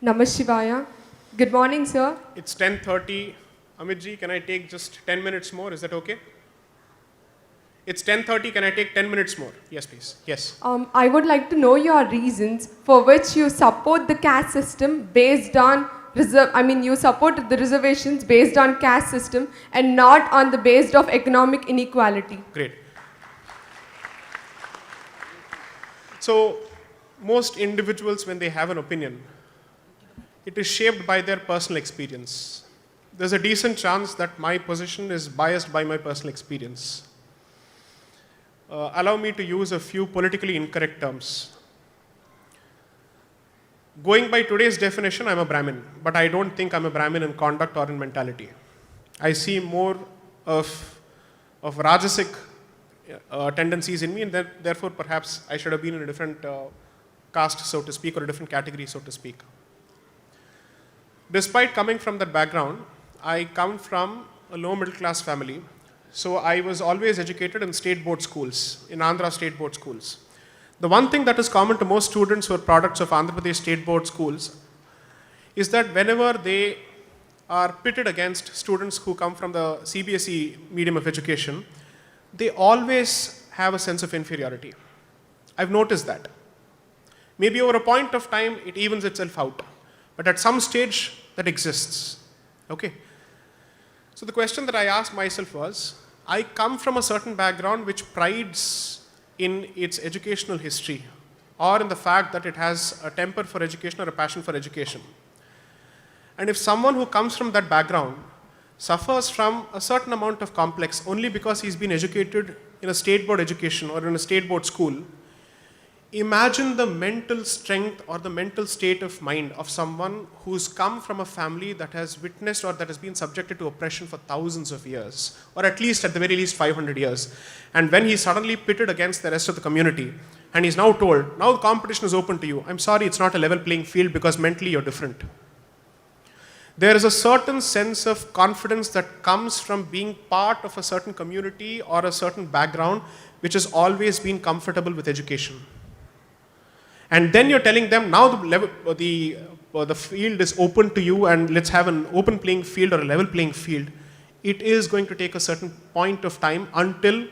Namah. Good morning, sir. It's 10:30. Amitji, can I take just 10 minutes more? Is that okay? It's 10:30. Can I take 10 minutes more? Yes, please. Yes. I would like to know your reasons for which you support the caste system based on you support the reservations based on caste system and not on the based of economic inequality. Great. So, most individuals, when they have an opinion, it is shaped by their personal experience. There's a decent chance that my position is biased by my personal experience. Allow me to use a few politically incorrect terms. Going by today's definition, I'm a Brahmin, but I don't think I'm a Brahmin in conduct or in mentality. I see more of Rajasic tendencies in me, and therefore perhaps I should have been in a different caste, so to speak, or a different category, so to speak. Despite coming from that background, I come from a low middle class family. So I was always educated in state board schools, in Andhra state board schools. The one thing that is common to most students who are products of Andhra Pradesh state board schools is that whenever they are pitted against students who come from the CBSE medium of education, they always have a sense of inferiority. I've noticed that. Maybe over a point of time, it evens itself out. But at some stage, that exists. Okay? So the question that I asked myself was, I come from a certain background which prides in its educational history or in the fact that it has a temper for education or a passion for education. And if someone who comes from that background suffers from a certain amount of complex only because he's been educated in a state board education or in a state board school, imagine the mental strength or the mental state of mind of someone who's come from a family that has witnessed or that has been subjected to oppression for thousands of years, or at least, at the very least, 500 years. And when he's suddenly pitted against the rest of the community, and he's now told, now the competition is open to you. I'm sorry, it's not a level playing field because mentally you're different. There is a certain sense of confidence that comes from being part of a certain community or a certain background which has always been comfortable with education. And then you're telling them, now the field is open to you and let's have an open playing field or a level playing field. It is going to take a certain point of time until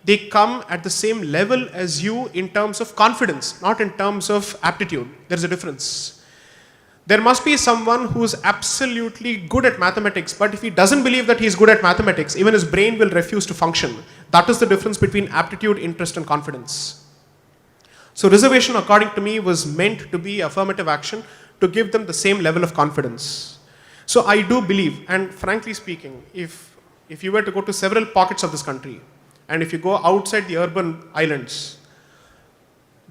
they come at the same level as you in terms of confidence, not in terms of aptitude. There's a difference. There must be someone who's absolutely good at mathematics, but if he doesn't believe that he's good at mathematics, even his brain will refuse to function. That is the difference between aptitude, interest, and confidence. So reservation, according to me, was meant to be affirmative action to give them the same level of confidence. So I do believe, and frankly speaking, if you were to go to several pockets of this country, and if you go outside the urban islands,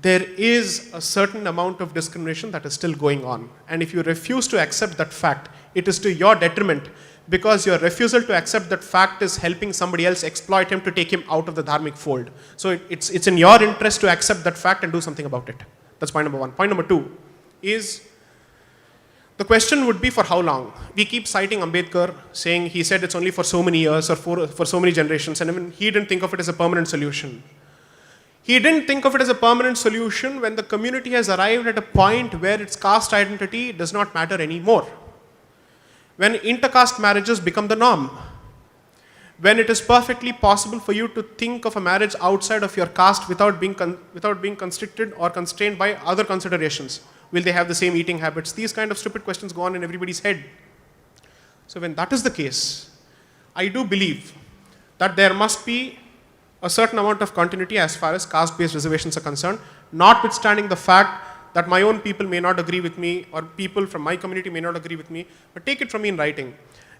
there is a certain amount of discrimination that is still going on. And if you refuse to accept that fact, it is to your detriment, because your refusal to accept that fact is helping somebody else exploit him to take him out of the dharmic fold. So it's in your interest to accept that fact and do something about it. That's point number one. Point number two is, the question would be for how long? We keep citing Ambedkar, saying he said it's only for so many years or for so many generations, and even he didn't think of it as a permanent solution. He didn't think of it as a permanent solution when the community has arrived at a point where its caste identity does not matter anymore. When intercaste marriages become the norm, when it is perfectly possible for you to think of a marriage outside of your caste without being constricted or constrained by other considerations. Will they have the same eating habits? These kind of stupid questions go on in everybody's head. So when that is the case, I do believe that there must be a certain amount of continuity as far as caste-based reservations are concerned, notwithstanding the fact that my own people may not agree with me, or people from my community may not agree with me, but take it from me in writing.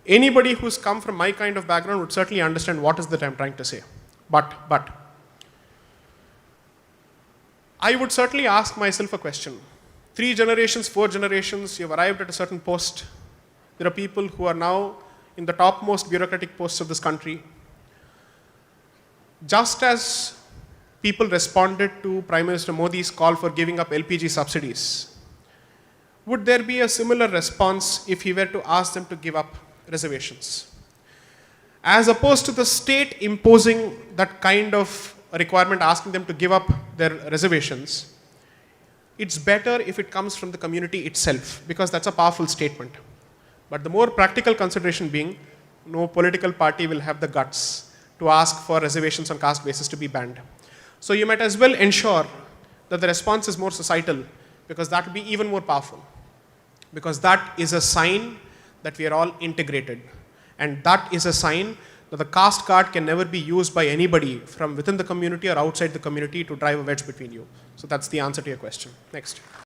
Anybody who's come from my kind of background would certainly understand what is that I'm trying to say. But I would certainly ask myself a question. 3 generations, 4 generations, you've arrived at a certain post. There are people who are now in the topmost bureaucratic posts of this country. Just as people responded to Prime Minister Modi's call for giving up LPG subsidies, would there be a similar response if he were to ask them to give up reservations? As opposed to the state imposing that kind of requirement, asking them to give up their reservations, it's better if it comes from the community itself, because that's a powerful statement. But the more practical consideration being, no political party will have the guts to ask for reservations on caste basis to be banned. So you might as well ensure that the response is more societal, because that will be even more powerful. Because that is a sign that we are all integrated. And that is a sign that the caste card can never be used by anybody from within the community or outside the community to drive a wedge between you. So that's the answer to your question. Next.